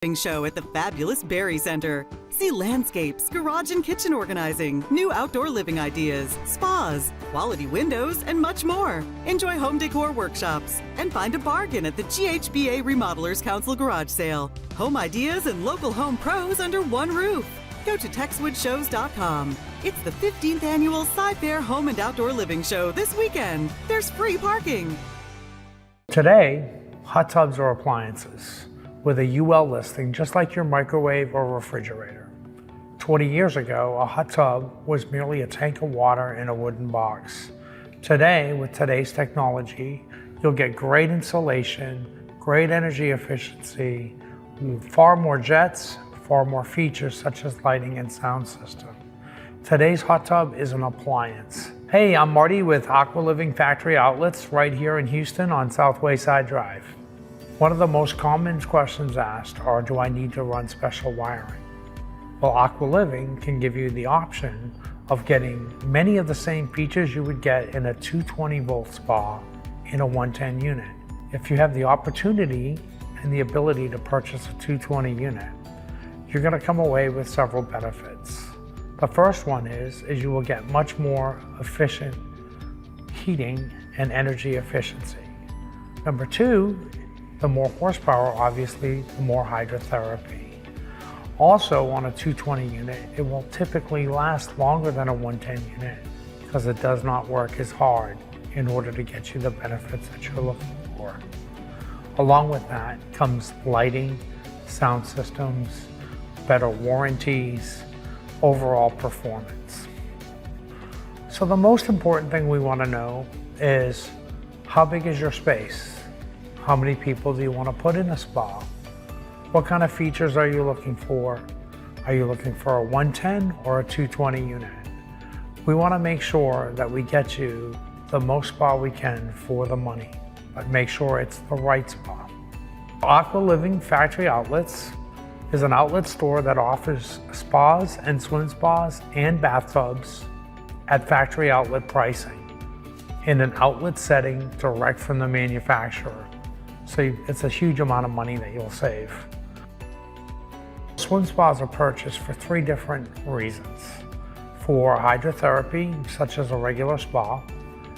Show at the fabulous Berry Center. See landscapes, garage and kitchen organizing, new outdoor living ideas, spas, quality windows, and much more. Enjoy home decor workshops and find a bargain at the GHBA Remodelers Council garage sale. Home ideas and local home pros under one roof. Go to TexwoodShows.com. It's the 15th annual Sci-Fair Home and Outdoor Living Show this weekend. There's free parking. Today, hot tubs are appliances with a UL listing just like your microwave or refrigerator. 20 years ago, a hot tub was merely a tank of water in a wooden box. Today, with today's technology, you'll get great insulation, great energy efficiency, far more jets, far more features such as lighting and sound system. Today's hot tub is an appliance. Hey, I'm Marty with Aqua Living Factory Outlets right here in Houston on South Wayside Drive. One of the most common questions asked are, do I need to run special wiring? Well, Aqua Living can give you the option of getting many of the same features you would get in a 220 volt spa in a 110 unit. If you have the opportunity and the ability to purchase a 220 unit, you're going to come away with several benefits. The first one is you will get much more efficient heating and energy efficiency. Number two, the more horsepower, obviously, the more hydrotherapy. Also, on a 220 unit, it will typically last longer than a 110 unit because it does not work as hard in order to get you the benefits that you're looking for. Along with that comes lighting, sound systems, better warranties, overall performance. So the most important thing we want to know is, how big is your space? How many people do you want to put in a spa? What kind of features are you looking for? Are you looking for a 110 or a 220 unit? We want to make sure that we get you the most spa we can for the money, but make sure it's the right spa. Aqua Living Factory Outlets is an outlet store that offers spas and swim spas and bathtubs at factory outlet pricing in an outlet setting direct from the manufacturer. So it's a huge amount of money that you'll save. Swim spas are purchased for three different reasons. For hydrotherapy, such as a regular spa,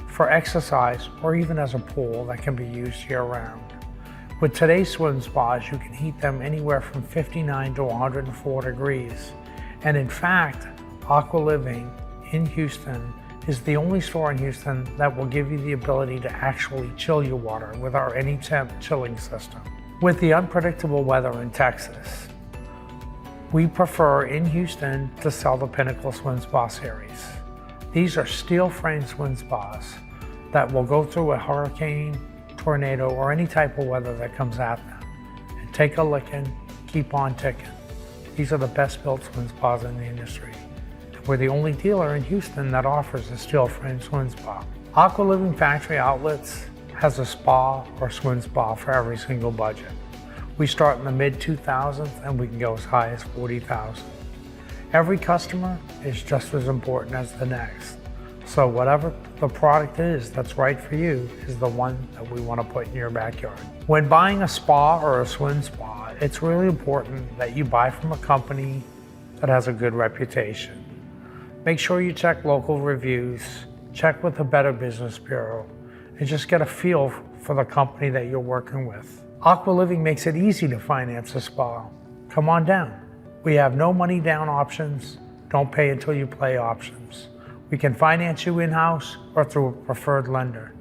for exercise, or even as a pool that can be used year-round. With today's swim spas, you can heat them anywhere from 59 to 104 degrees. And in fact, Aqua Living in Houston is the only store in Houston that will give you the ability to actually chill your water with our AnyTemp chilling system. With the unpredictable weather in Texas, we prefer in Houston to sell the Pinnacle Swim Spa series. These are steel frame swim spas that will go through a hurricane, tornado, or any type of weather that comes at them and take a licking, keep on ticking. These are the best built swim spas in the industry. We're the only dealer in Houston that offers a steel frame swim spa. Aqua Living Factory Outlets has a spa or swim spa for every single budget. We start in the mid-2000s and we can go as high as $40,000. Every customer is just as important as the next. So whatever the product is that's right for you is the one that we want to put in your backyard. When buying a spa or a swim spa, it's really important that you buy from a company that has a good reputation. Make sure you check local reviews, check with the Better Business Bureau, and just get a feel for the company that you're working with. Aqua Living makes it easy to finance a spa. Come on down. We have no money down options, don't pay until you play options. We can finance you in-house or through a preferred lender.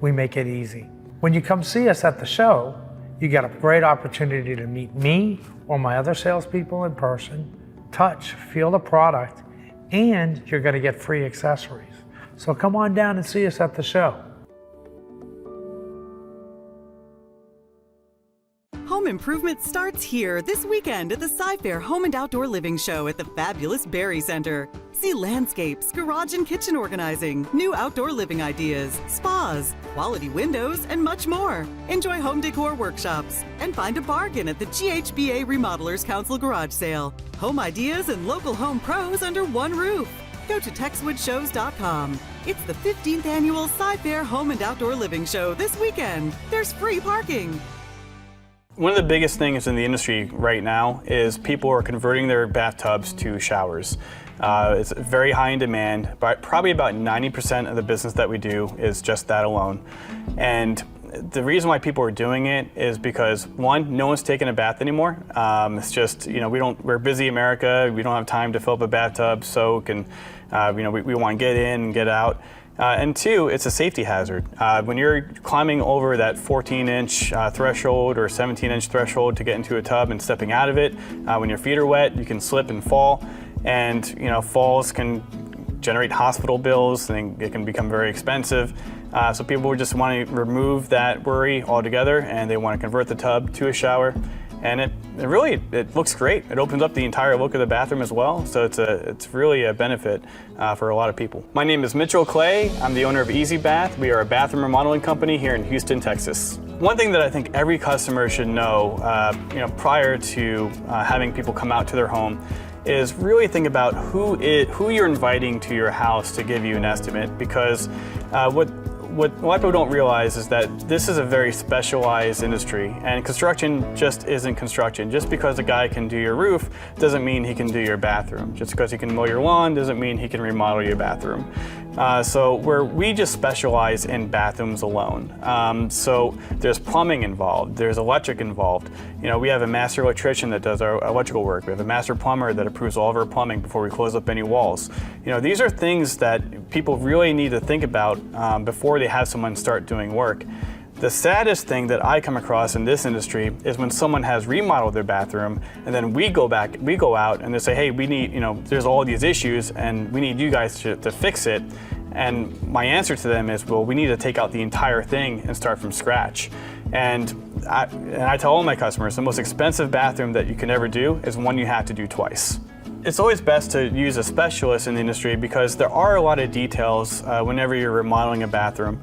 We make it easy. When you come see us at the show, you get a great opportunity to meet me or my other salespeople in person, touch, feel the product, and you're going to get free accessories. So come on down and see us at the show. Home improvement starts here this weekend at the Sci-Fair Home and Outdoor Living Show at the fabulous Berry Center. See landscapes, garage and kitchen organizing, new outdoor living ideas, spas, quality windows, and much more. Enjoy home decor workshops and find a bargain at the GHBA Remodelers Council garage sale. Home ideas and local home pros under one roof. Go to TexwoodShows.com. It's the 15th annual Sci-Fair Home and Outdoor Living Show this weekend. There's free parking. One of the biggest things in the industry right now is people are converting their bathtubs to showers. It's very high in demand, but probably about 90% of the business that we do is just that alone. And the reason why people are doing it is because, one, no one's taking a bath anymore. It's just, we're busy America, we don't have time to fill up a bathtub, soak, and we want to get in and get out. And two, it's a safety hazard. When you're climbing over that 14-inch threshold or 17-inch threshold to get into a tub and stepping out of it, when your feet are wet, you can slip and fall. And falls can generate hospital bills, and it can become very expensive. So people just want to remove that worry altogether, and they want to convert the tub to a shower. And it looks great. It opens up the entire look of the bathroom as well, so it's really a benefit for a lot of people. My name is Mitchell Clay. I'm the owner of Easy Bath. We are a bathroom remodeling company here in Houston, Texas. One thing that I think every customer should know, prior to having people come out to their home, is really think about who you're inviting to your house to give you an estimate, because what a lot of people don't realize is that this is a very specialized industry, and construction just isn't construction. Just because a guy can do your roof doesn't mean he can do your bathroom. Just because he can mow your lawn doesn't mean he can remodel your bathroom. So we just specialize in bathrooms alone. So there's plumbing involved, there's electric involved. We have a master electrician that does our electrical work. We have a master plumber that approves all of our plumbing before we close up any walls. These are things that people really need to think about before they have someone start doing work. The saddest thing that I come across in this industry is when someone has remodeled their bathroom, and then we go out and they say, hey, we need, there's all these issues and we need you guys to fix it. And my answer to them is, well, we need to take out the entire thing and start from scratch. And I tell all my customers, the most expensive bathroom that you can ever do is one you have to do twice. It's always best to use a specialist in the industry because there are a lot of details whenever you're remodeling a bathroom.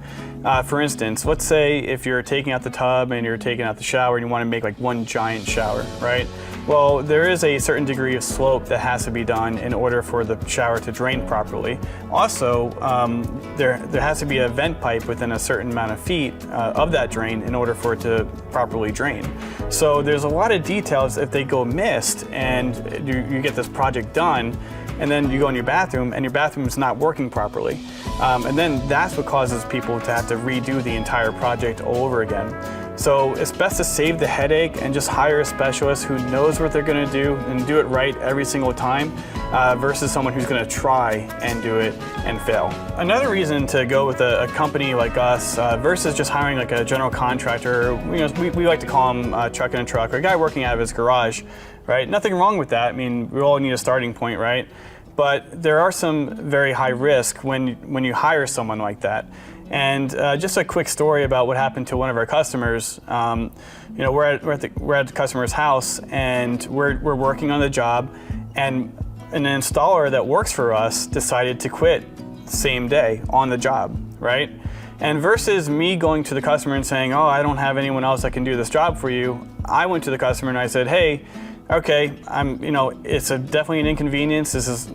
For instance, let's say if you're taking out the tub and you're taking out the shower and you want to make like one giant shower, right? Well, there is a certain degree of slope that has to be done in order for the shower to drain properly. Also, there has to be a vent pipe within a certain amount of feet of that drain in order for it to properly drain. So there's a lot of details if they go missed and you get this project done, and then you go in your bathroom and your bathroom is not working properly. And then that's what causes people to have to redo the entire project all over again. So it's best to save the headache and just hire a specialist who knows what they're going to do and do it right every single time versus someone who's going to try and do it and fail. Another reason to go with a company like us versus just hiring like a general contractor, we like to call him truck in a truck, or a guy working out of his garage, right? Nothing wrong with that. I mean, we all need a starting point, right? But there are some very high risk when you hire someone like that. And just a quick story about what happened to one of our customers. We're at the customer's house and we're working on the job, and an installer that works for us decided to quit the same day on the job, right? And versus me going to the customer and saying, oh, I don't have anyone else that can do this job for you, I went to the customer and I said, hey, okay, it's definitely an inconvenience. This is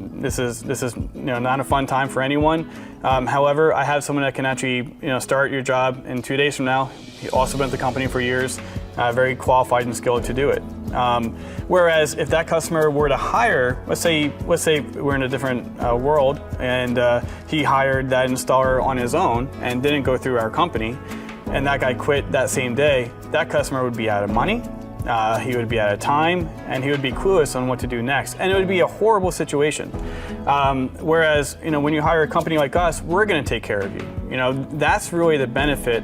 not a fun time for anyone. However, I have someone that can actually start your job in 2 days from now. He also been at the company for years, very qualified and skilled to do it. Whereas if that customer were to hire, let's say we're in a different world, and he hired that installer on his own and didn't go through our company, and that guy quit that same day, that customer would be out of money. He would be out of time, and he would be clueless on what to do next, and it would be a horrible situation. Whereas, when you hire a company like us, we're going to take care of you. That's really the benefit,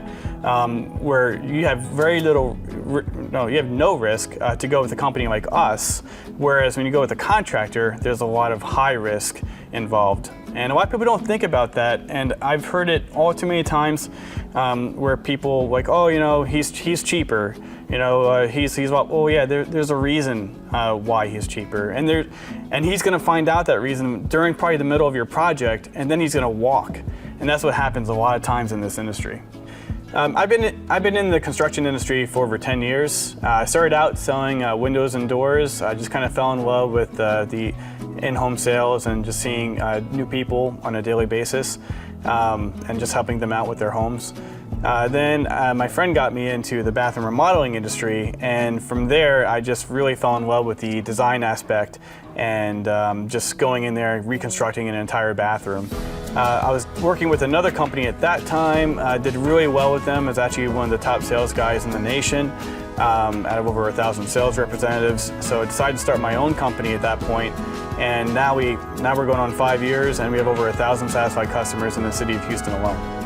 where you have you have no risk to go with a company like us. Whereas when you go with a contractor, there's a lot of high risk involved. And a lot of people don't think about that, and I've heard it all too many times where people like, oh, he's cheaper. There's a reason why he's cheaper, and he's going to find out that reason during probably the middle of your project, and then he's going to walk, and that's what happens a lot of times in this industry. I've been in the construction industry for over 10 years. I started out selling windows and doors. I just kind of fell in love with the in-home sales and just seeing new people on a daily basis and just helping them out with their homes. Then my friend got me into the bathroom remodeling industry, and from there I just really fell in love with the design aspect and just going in there reconstructing an entire bathroom. I was working with another company at that time, did really well with them. I was actually one of the top sales guys in the nation, out of over 1,000 sales representatives. So I decided to start my own company at that point, and now we're going on 5 years, and we have over 1,000 satisfied customers in the city of Houston alone.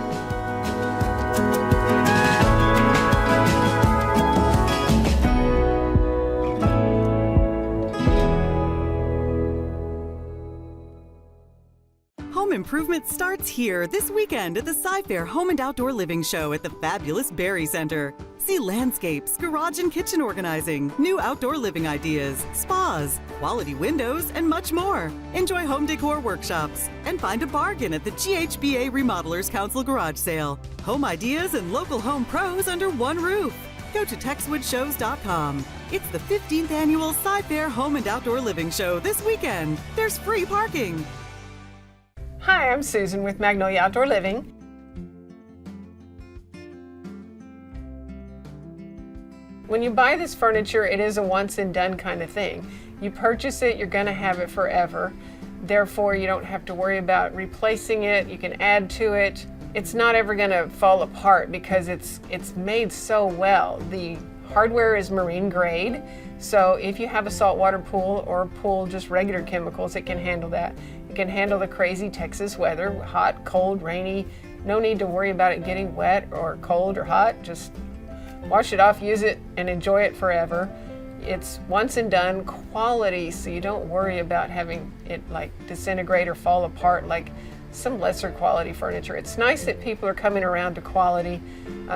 Home improvement starts here this weekend at the Sci-Fair Home and Outdoor Living Show at the fabulous Berry Center. See landscapes, garage and kitchen organizing, new outdoor living ideas, spas, quality windows, and much more. Enjoy home decor workshops and find a bargain at the GHBA Remodelers Council Garage Sale. Home ideas and local home pros under one roof. Go to TexwoodShows.com. It's the 15th annual Sci-Fair Home and Outdoor Living Show this weekend. There's free parking. Hi, I'm Susan with Magnolia Outdoor Living. When you buy this furniture, it is a once and done kind of thing. You purchase it, you're going to have it forever. Therefore, you don't have to worry about replacing it. You can add to it. It's not ever going to fall apart because it's made so well. The hardware is marine grade, so if you have a saltwater pool or a pool just regular chemicals, it can handle that. It can handle the crazy Texas weather, hot, cold, rainy. No need to worry about it getting wet or cold or hot. Just wash it off, use it, and enjoy it forever. It's once and done quality, so you don't worry about having it like disintegrate or fall apart like some lesser quality furniture. It's nice that people are coming around to quality.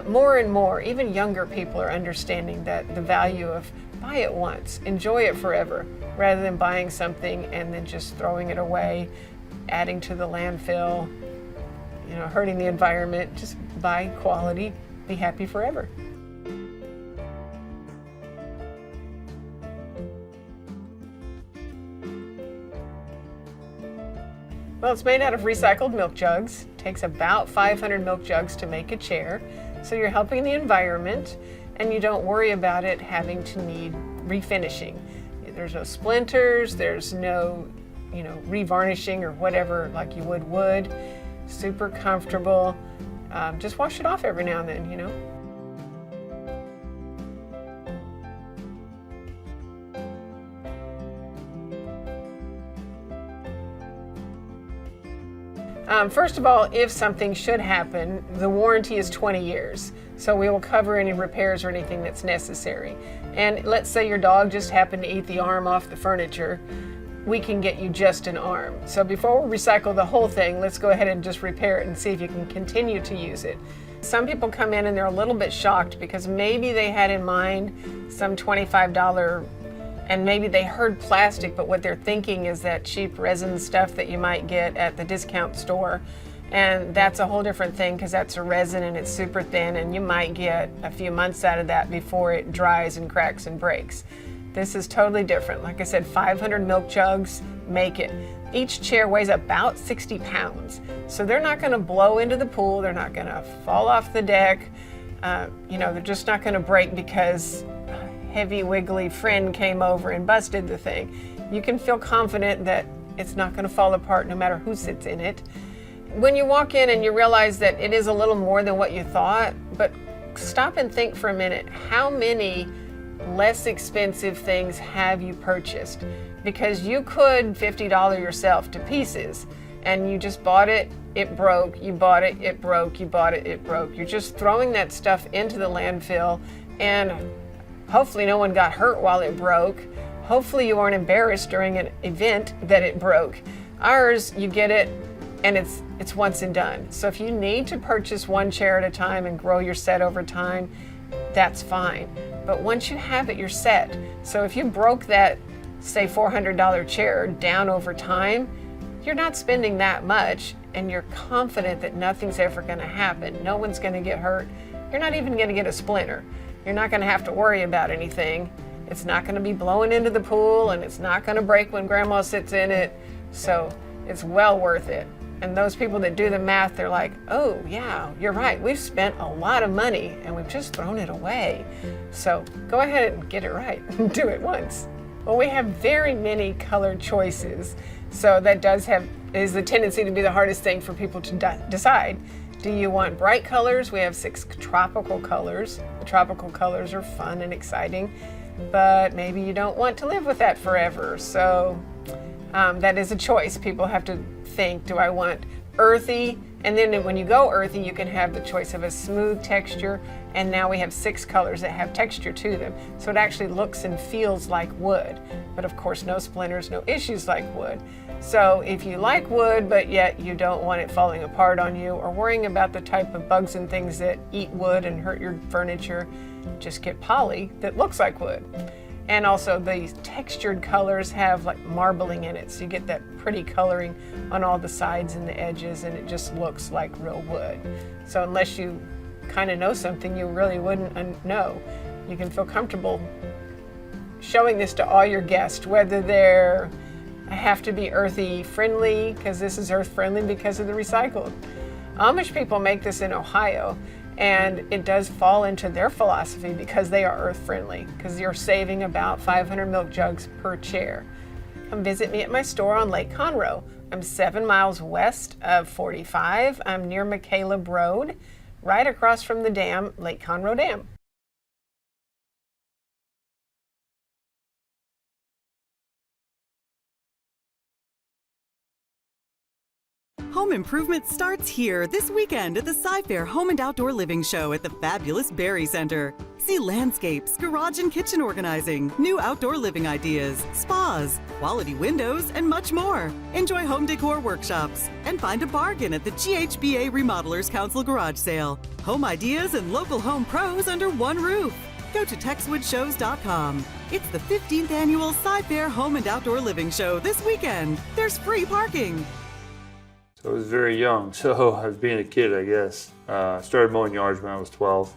More and more, even younger people are understanding that the value of buy it once, enjoy it forever, rather than buying something and then just throwing it away, adding to the landfill, hurting the environment. Just buy quality, be happy forever. Well, it's made out of recycled milk jugs. It takes about 500 milk jugs to make a chair. So you're helping the environment, and you don't worry about it having to need refinishing. There's no splinters, there's no, revarnishing or whatever like you would wood. Super comfortable. Just wash it off every now and then, First of all, if something should happen, the warranty is 20 years. So we will cover any repairs or anything that's necessary. And let's say your dog just happened to eat the arm off the furniture, we can get you just an arm. So before we recycle the whole thing, let's go ahead and just repair it and see if you can continue to use it. Some people come in and they're a little bit shocked because maybe they had in mind some $25 and maybe they heard plastic, but what they're thinking is that cheap resin stuff that you might get at the discount store. And that's a whole different thing because that's a resin and it's super thin and you might get a few months out of that before it dries and cracks and breaks. This is totally different. Like I said, 500 milk jugs make it. Each chair weighs about 60 pounds. So they're not going to blow into the pool. They're not going to fall off the deck. They're just not going to break because heavy wiggly friend came over and busted the thing. You can feel confident that it's not going to fall apart no matter who sits in it. When you walk in and you realize that it is a little more than what you thought, but stop and think for a minute, how many less expensive things have you purchased? Because you could $50 yourself to pieces and you just bought it, it broke, you bought it, it broke, you bought it, it broke. You're just throwing that stuff into the landfill and hopefully no one got hurt while it broke. Hopefully you weren't embarrassed during an event that it broke. Ours, you get it and it's once and done. So if you need to purchase one chair at a time and grow your set over time, that's fine. But once you have it, you're set. So if you broke that, say $400 chair down over time, you're not spending that much and you're confident that nothing's ever gonna happen. No one's gonna get hurt. You're not even gonna get a splinter. You're not going to have to worry about anything. It's not going to be blowing into the pool and it's not going to break when grandma sits in it. So it's well worth it. And those people that do the math, they're like, oh yeah, you're right. We've spent a lot of money and we've just thrown it away. So go ahead and get it right. Do it once. Well, we have very many color choices. So that is the tendency to be the hardest thing for people to decide. Do you want bright colors? We have 6 tropical colors. The tropical colors are fun and exciting, but maybe you don't want to live with that forever. So that is a choice. People have to think, do I want earthy? And then when you go earthy, you can have the choice of a smooth texture. And now we have 6 colors that have texture to them. So it actually looks and feels like wood. But of course, no splinters, no issues like wood. So if you like wood, but yet you don't want it falling apart on you or worrying about the type of bugs and things that eat wood and hurt your furniture, just get poly that looks like wood. And also the textured colors have like marbling in it. So you get that pretty coloring on all the sides and the edges, and it just looks like real wood. So unless you kind of know something you really wouldn't know, you can feel comfortable showing this to all your guests, whether they're have to be earthy friendly, because this is earth friendly because of the recycled. Amish people make this in Ohio, and it does fall into their philosophy because they are earth friendly, because you're saving about 500 milk jugs per chair. Come visit me at my store on Lake Conroe. I'm 7 miles west of 45. I'm near McCaleb Road, right across from the dam, Lake Conroe Dam. Home improvement starts here this weekend at the Sci-Fair Home and Outdoor Living Show at the fabulous Berry Center. See landscapes, garage and kitchen organizing, new outdoor living ideas, spas, quality windows, and much more. Enjoy home decor workshops and find a bargain at the GHBA Remodelers Council garage sale. Home ideas and local home pros under one roof. Go to TexwoodShows.com. It's the 15th annual Sci-Fair Home and Outdoor Living Show this weekend. There's free parking. So I was very young, so I was being a kid, I guess. I started mowing yards when I was 12,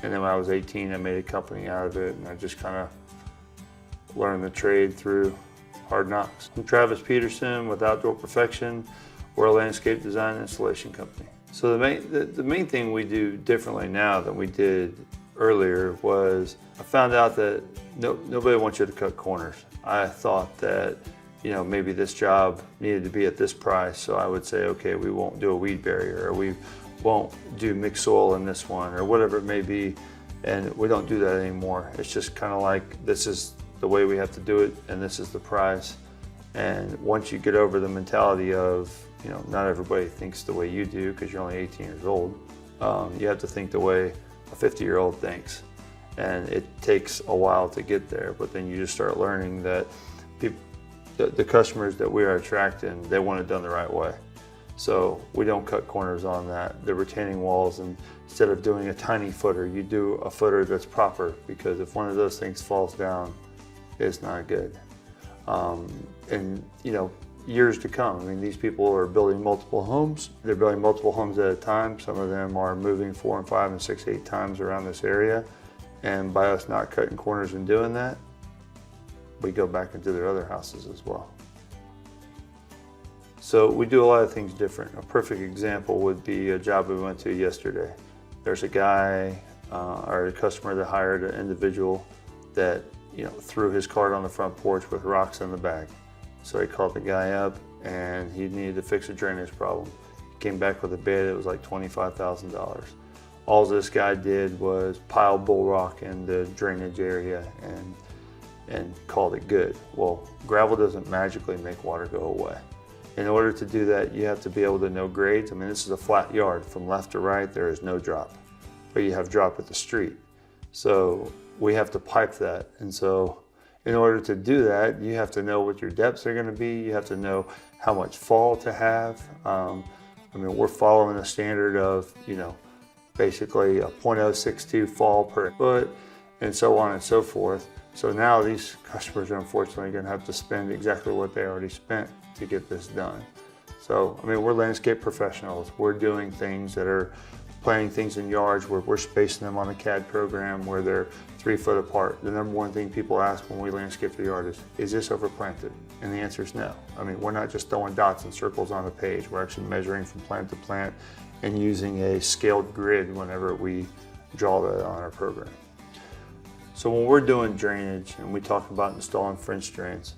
and then when I was 18, I made a company out of it, and I just kind of learned the trade through hard knocks. I'm Travis Peterson with Outdoor Perfection. We're a landscape design and installation company. So the main thing we do differently now than we did earlier was I found out that nobody wants you to cut corners. I thought that maybe this job needed to be at this price, so I would say, okay, we won't do a weed barrier, or we won't do mixed soil in this one, or whatever it may be, and we don't do that anymore. It's just kind of like, this is the way we have to do it, and this is the price. And once you get over the mentality of, not everybody thinks the way you do because you're only 18 years old, you have to think the way a 50-year-old thinks. And it takes a while to get there, but then you just start learning that the customers that we are attracting, they want it done the right way. So we don't cut corners on that. The retaining walls, and instead of doing a tiny footer, you do a footer that's proper, because if one of those things falls down, it's not good. And years to come, I mean, these people are building multiple homes. They're building multiple homes at a time. Some of them are moving 4 and 5 and 6, 8 times around this area. And by us not cutting corners and doing that, we go back into their other houses as well. So we do a lot of things different. A perfect example would be a job we went to yesterday. There's a guy or a customer that hired an individual that threw his cart on the front porch with rocks in the bag. So he called the guy up, and he needed to fix a drainage problem. He came back with a bid. It was like $25,000. All this guy did was pile bull rock in the drainage area and called it good. Well, gravel doesn't magically make water go away. In order to do that, you have to be able to know grades. I mean, this is a flat yard. From left to right, there is no drop, but you have drop at the street. So we have to pipe that. And so in order to do that, you have to know what your depths are going to be. You have to know how much fall to have. I mean, we're following a standard of, basically a 0.062 fall per foot, and so on and so forth. So now these customers are unfortunately going to have to spend exactly what they already spent to get this done. So, I mean, we're landscape professionals. We're doing things that are planting things in yards where we're spacing them on a CAD program where they're 3 foot apart. The number one thing people ask when we landscape the yard is this overplanted? And the answer is no. I mean, we're not just throwing dots and circles on the page. We're actually measuring from plant to plant and using a scaled grid whenever we draw that on our program. So when we're doing drainage and we talk about installing French drains,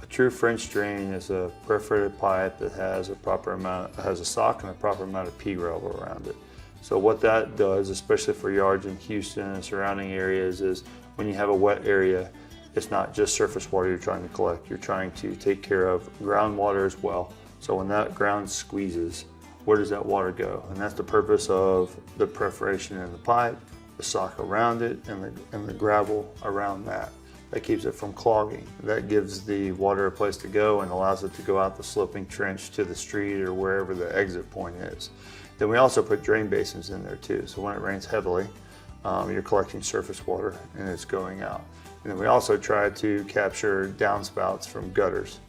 a true French drain is a perforated pipe that has a sock and a proper amount of pea gravel around it. So what that does, especially for yards in Houston and surrounding areas, is when you have a wet area, it's not just surface water you're trying to collect. You're trying to take care of groundwater as well. So when that ground squeezes, where does that water go? And that's the purpose of the perforation in the pipe, the sock around it, and the gravel around that. That keeps it from clogging. That gives the water a place to go and allows it to go out the sloping trench to the street or wherever the exit point is. Then we also put drain basins in there too. So when it rains heavily, you're collecting surface water and it's going out. And then we also try to capture downspouts from gutters,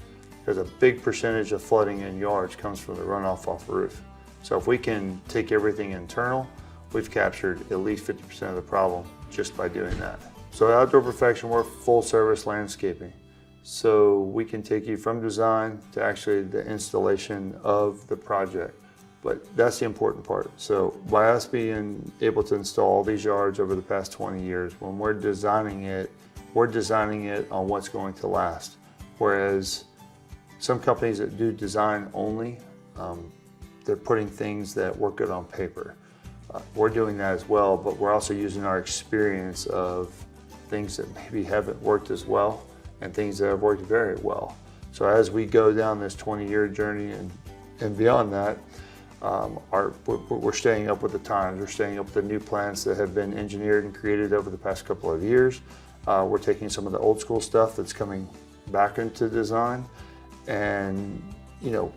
because a big percentage of flooding in yards comes from the runoff off the roof. So if we can take everything internal, we've captured at least 50% of the problem just by doing that. So at Outdoor Perfection, we're full service landscaping. So we can take you from design to actually the installation of the project. But that's the important part. So by us being able to install all these yards over the past 20 years, when we're designing it on what's going to last. Whereas some companies that do design only, they're putting things that work good on paper. We're doing that as well, but we're also using our experience of things that maybe haven't worked as well and things that have worked very well. So as we go down this 20-year journey and beyond that, we're staying up with the times. We're staying up with the new plants that have been engineered and created over the past couple of years. We're taking some of the old school stuff that's coming back into design and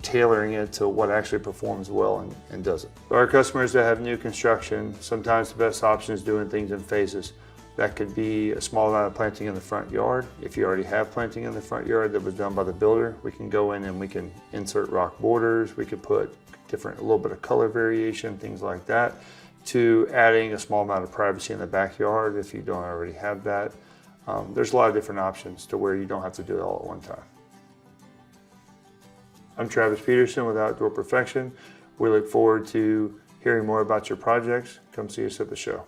tailoring it to what actually performs well and doesn't. For our customers that have new construction, sometimes the best option is doing things in phases. That could be a small amount of planting in the front yard. If you already have planting in the front yard that was done by the builder, we can go in and we can insert rock borders. We could put a little bit of color variation, things like that, to adding a small amount of privacy in the backyard if you don't already have that. There's a lot of different options to where you don't have to do it all at one time. I'm Travis Peterson with Outdoor Perfection. We look forward to hearing more about your projects. Come see us at the show.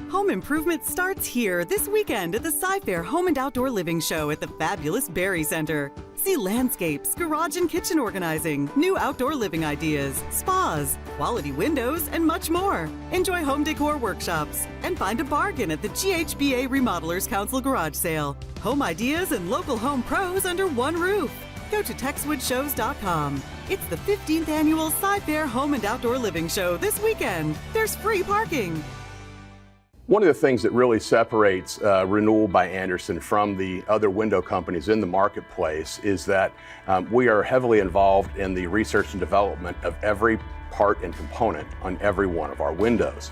Home improvement starts here this weekend at the Sci-Fair Home and Outdoor Living Show at the fabulous Berry Center. See landscapes, garage and kitchen organizing, new outdoor living ideas, spas, quality windows, and much more. Enjoy home decor workshops and find a bargain at the GHBA Remodelers Council Garage Sale. Home ideas and local home pros under one roof. Go to TexwoodShows.com. It's the 15th annual Sci-Fair Home and Outdoor Living Show this weekend. There's free parking. One of the things that really separates Renewal by Andersen from the other window companies in the marketplace is that we are heavily involved in the research and development of every part and component on every one of our windows.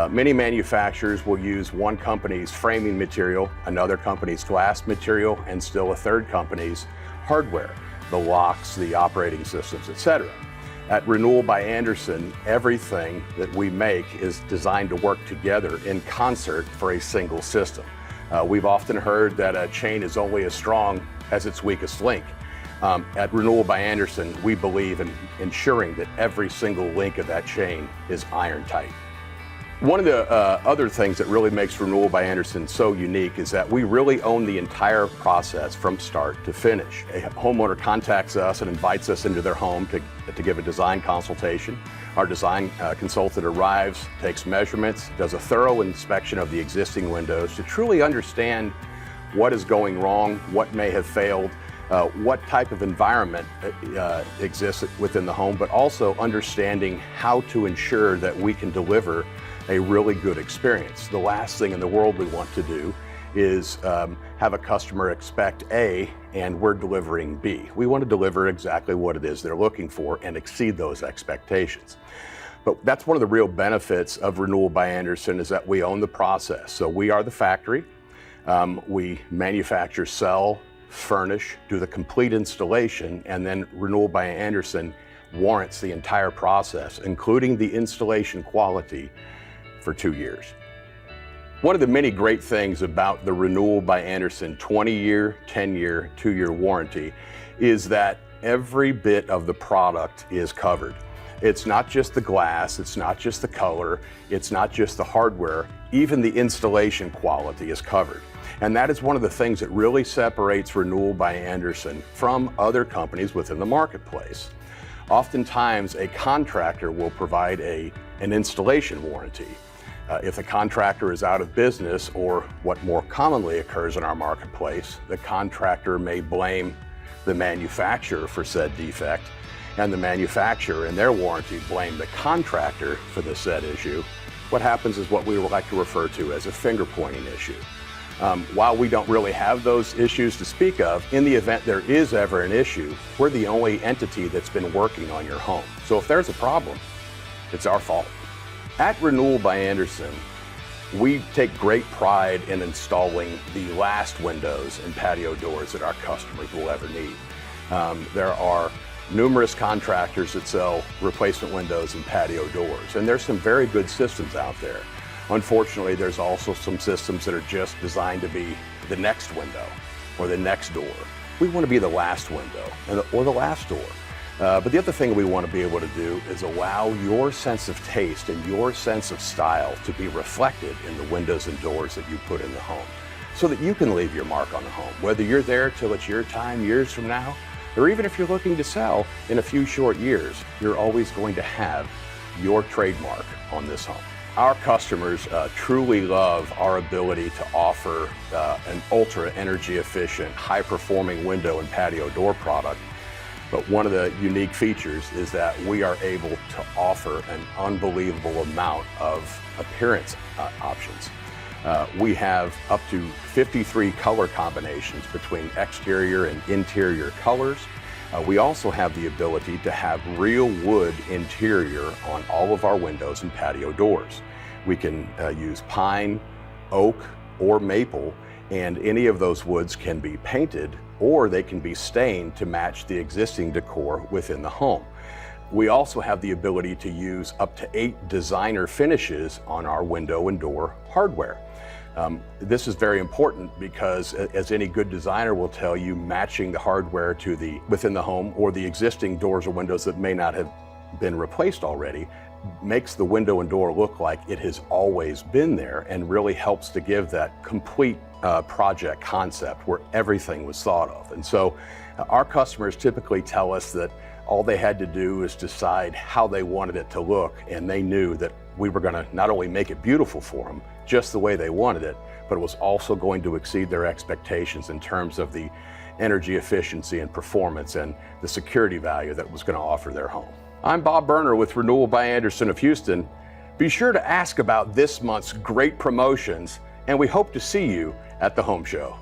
Many manufacturers will use one company's framing material, another company's glass material, and still a third company's hardware, the locks, the operating systems, etc. At Renewal by Andersen, everything that we make is designed to work together in concert for a single system. We've often heard that a chain is only as strong as its weakest link. At Renewal by Andersen, we believe in ensuring that every single link of that chain is iron tight. One of the other things that really makes Renewal by Andersen so unique is that we really own the entire process from start to finish. A homeowner contacts us and invites us into their home to give a design consultation. Our design consultant arrives, takes measurements, does a thorough inspection of the existing windows to truly understand what is going wrong, what may have failed, what type of environment exists within the home, but also understanding how to ensure that we can deliver a really good experience. The last thing in the world we want to do is have a customer expect A and we're delivering B. We want to deliver exactly what it is they're looking for and exceed those expectations. But that's one of the real benefits of Renewal by Andersen is that we own the process. So we are the factory. We manufacture, sell, furnish, do the complete installation, and then Renewal by Andersen warrants the entire process, including the installation quality, for 2 years. One of the many great things about the Renewal by Andersen 20-year, 10-year, 2-year warranty is that every bit of the product is covered. It's not just the glass, it's not just the color, it's not just the hardware, even the installation quality is covered. And that is one of the things that really separates Renewal by Andersen from other companies within the marketplace. Oftentimes, a contractor will provide an installation warranty. If the contractor is out of business, or what more commonly occurs in our marketplace, the contractor may blame the manufacturer for said defect, and the manufacturer in their warranty blame the contractor for the said issue. What happens is what we would like to refer to as a finger-pointing issue. While we don't really have those issues to speak of, in the event there is ever an issue, we're the only entity that's been working on your home. So if there's a problem, it's our fault. At Renewal by Andersen, we take great pride in installing the last windows and patio doors that our customers will ever need. There are numerous contractors that sell replacement windows and patio doors, and there's some very good systems out there. Unfortunately, there's also some systems that are just designed to be the next window or the next door. We want to be the last window or the last door. But the other thing we want to be able to do is allow your sense of taste and your sense of style to be reflected in the windows and doors that you put in the home, so that you can leave your mark on the home, whether you're there till it's your time years from now, or even if you're looking to sell in a few short years, you're always going to have your trademark on this home. Our customers truly love our ability to offer an ultra energy efficient, high performing window and patio door product. But one of the unique features is that we are able to offer an unbelievable amount of appearance options. We have up to 53 color combinations between exterior and interior colors. We also have the ability to have real wood interior on all of our windows and patio doors. We can use pine, oak, or maple, and any of those woods can be painted or they can be stained to match the existing decor within the home. We also have the ability to use up to 8 designer finishes on our window and door hardware. This is very important because, as any good designer will tell you, matching the hardware to within the home or the existing doors or windows that may not have been replaced already makes the window and door look like it has always been there, and really helps to give that complete project concept where everything was thought of. And so our customers typically tell us that all they had to do is decide how they wanted it to look, and they knew that we were going to not only make it beautiful for them just the way they wanted it, but it was also going to exceed their expectations in terms of the energy efficiency and performance and the security value that it was going to offer their home. I'm Bob Berner with Renewal by Andersen of Houston. Be sure to ask about this month's great promotions, and we hope to see you at the home show.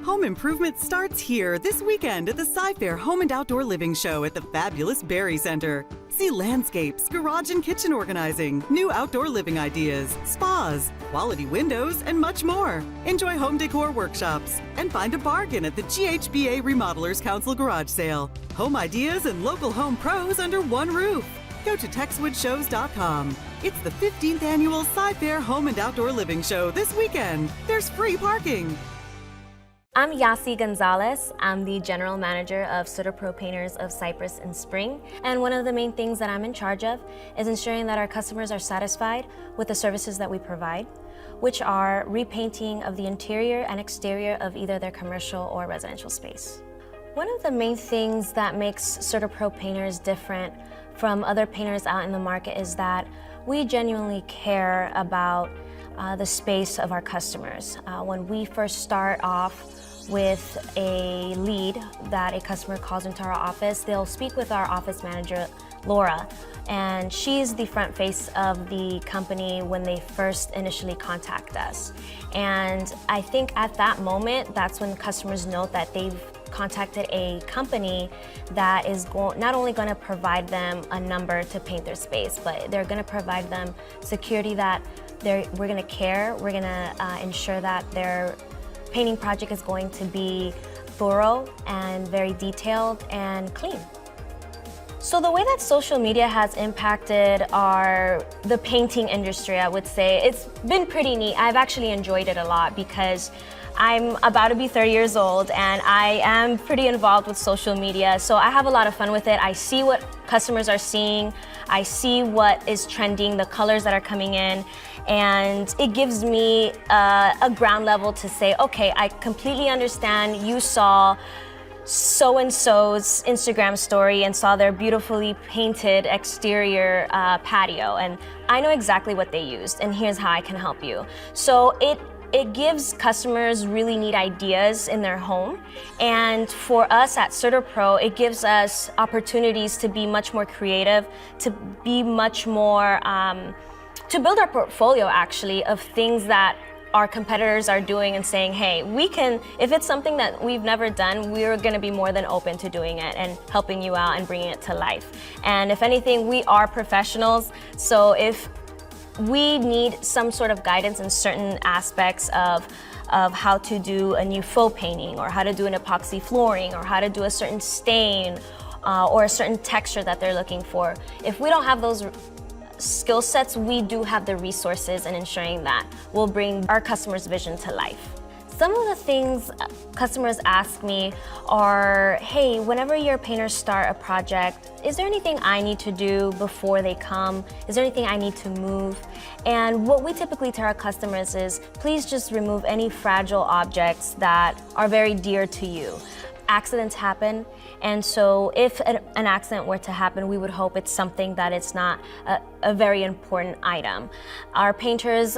Home improvement starts here this weekend at the Sci-Fair Home and Outdoor Living Show at the fabulous Berry Center. See landscapes, garage and kitchen organizing, new outdoor living ideas, spas, quality windows, and much more. Enjoy home decor workshops and find a bargain at the GHBA Remodelers Council Garage Sale. Home ideas and local home pros under one roof. Go to TexwoodShows.com. It's the 15th annual Sci-Fair Home and Outdoor Living Show this weekend. There's free parking. I'm Yasi Gonzalez. I'm the General Manager of Sutterpro Painters of Cypress and Spring. And one of the main things that I'm in charge of is ensuring that our customers are satisfied with the services that we provide, which are repainting of the interior and exterior of either their commercial or residential space. One of the main things that makes Sutterpro Painters different from other painters out in the market is that we genuinely care about the space of our customers. When we first start off with a lead that a customer calls into our office, they'll speak with our office manager, Laura, and she's the front face of the company when they first initially contact us. And I think at that moment, that's when customers know that they've contacted a company that is not only going to provide them a number to paint their space, but they're going to provide them security that we're going to care, we're going to ensure that their painting project is going to be thorough and very detailed and clean. So the way that social media has impacted the painting industry, I would say, it's been pretty neat. I've actually enjoyed it a lot because I'm about to be 30 years old and I am pretty involved with social media. So I have a lot of fun with it. I see what customers are seeing. I see what is trending, the colors that are coming in. And it gives me a ground level to say, okay, I completely understand you saw so-and-so's Instagram story and saw their beautifully painted exterior patio, and I know exactly what they used, and here's how I can help you. So it gives customers really neat ideas in their home, and for us at CertaPro, it gives us opportunities to be much more creative, to be much more, to build our portfolio actually of things that our competitors are doing and saying, hey, we can, if it's something that we've never done, we're gonna be more than open to doing it and helping you out and bringing it to life. And if anything, we are professionals, so if we need some sort of guidance in certain aspects of how to do a new faux painting or how to do an epoxy flooring or how to do a certain stain or a certain texture that they're looking for, if we don't have those skill sets, we do have the resources in ensuring that we'll bring our customers' vision to life. Some of the things customers ask me are, hey, whenever your painters start a project, is there anything I need to do before they come? Is there anything I need to move? And what we typically tell our customers is, please just remove any fragile objects that are very dear to you. Accidents happen, and so if an accident were to happen, we would hope it's something that it's not a very important item. Our painters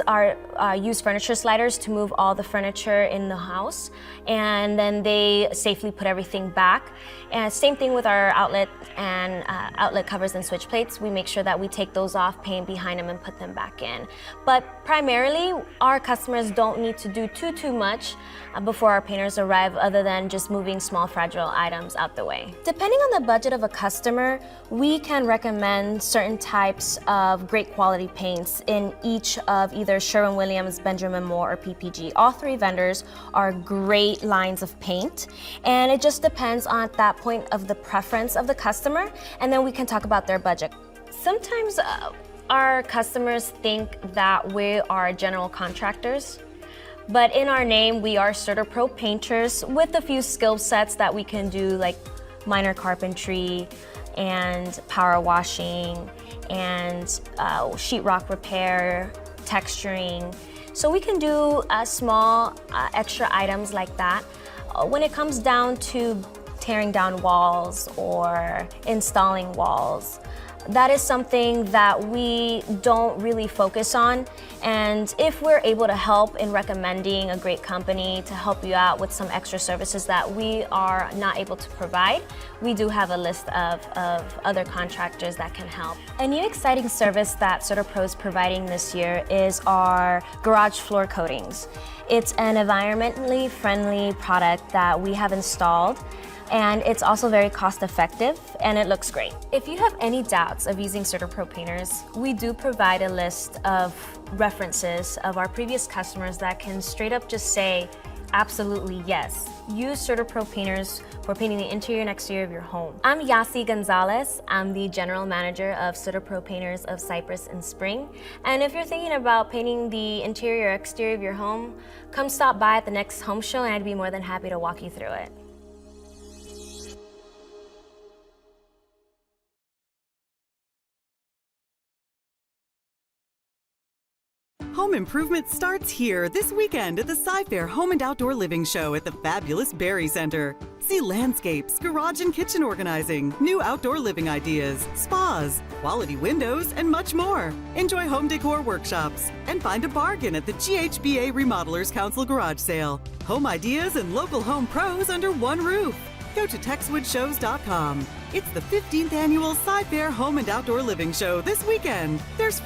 use furniture sliders to move all the furniture in the house, and then they safely put everything back. And same thing with our outlet and outlet covers and switch plates. We make sure that we take those off, paint behind them, and put them back in. But primarily, our customers don't need to do too much before our painters arrive, other than just moving small fragile items out the way. Depending on the budget of a customer, we can recommend certain types of great quality paints in each of either Sherwin-Williams, Benjamin Moore, or PPG. All three vendors are great lines of paint, and it just depends on that point of the preference of the customer, and then we can talk about their budget. Sometimes our customers think that we are general contractors, but in our name, we are CertaPro painters with a few skill sets that we can do, like minor carpentry and power washing and sheetrock repair, texturing. So we can do small extra items like that. When it comes down to tearing down walls or installing walls, that is something that we don't really focus on. And if we're able to help in recommending a great company to help you out with some extra services that we are not able to provide, we do have a list of other contractors that can help. A new exciting service that CertaPro is providing this year is our garage floor coatings. It's an environmentally friendly product that we have installed, and it's also very cost effective and it looks great. If you have any doubts of using CertaPro painters, we do provide a list of references of our previous customers that can straight up just say, absolutely yes, use CertaPro painters for painting the interior and exterior of your home. I'm Yasi Gonzalez. I'm the general manager of CertaPro Painters of Cypress and Spring. And if you're thinking about painting the interior or exterior of your home, come stop by at the next home show and I'd be more than happy to walk you through it. Home improvement starts here this weekend at the Sci-Fair Home and Outdoor Living Show at the fabulous Berry Center. See landscapes, garage and kitchen organizing, new outdoor living ideas, spas, quality windows, and much more. Enjoy home decor workshops and find a bargain at the GHBA Remodelers Council Garage Sale. Home ideas and local home pros under one roof. Go to TexwoodShows.com. It's the 15th annual Sci-Fair Home and Outdoor Living Show this weekend. There's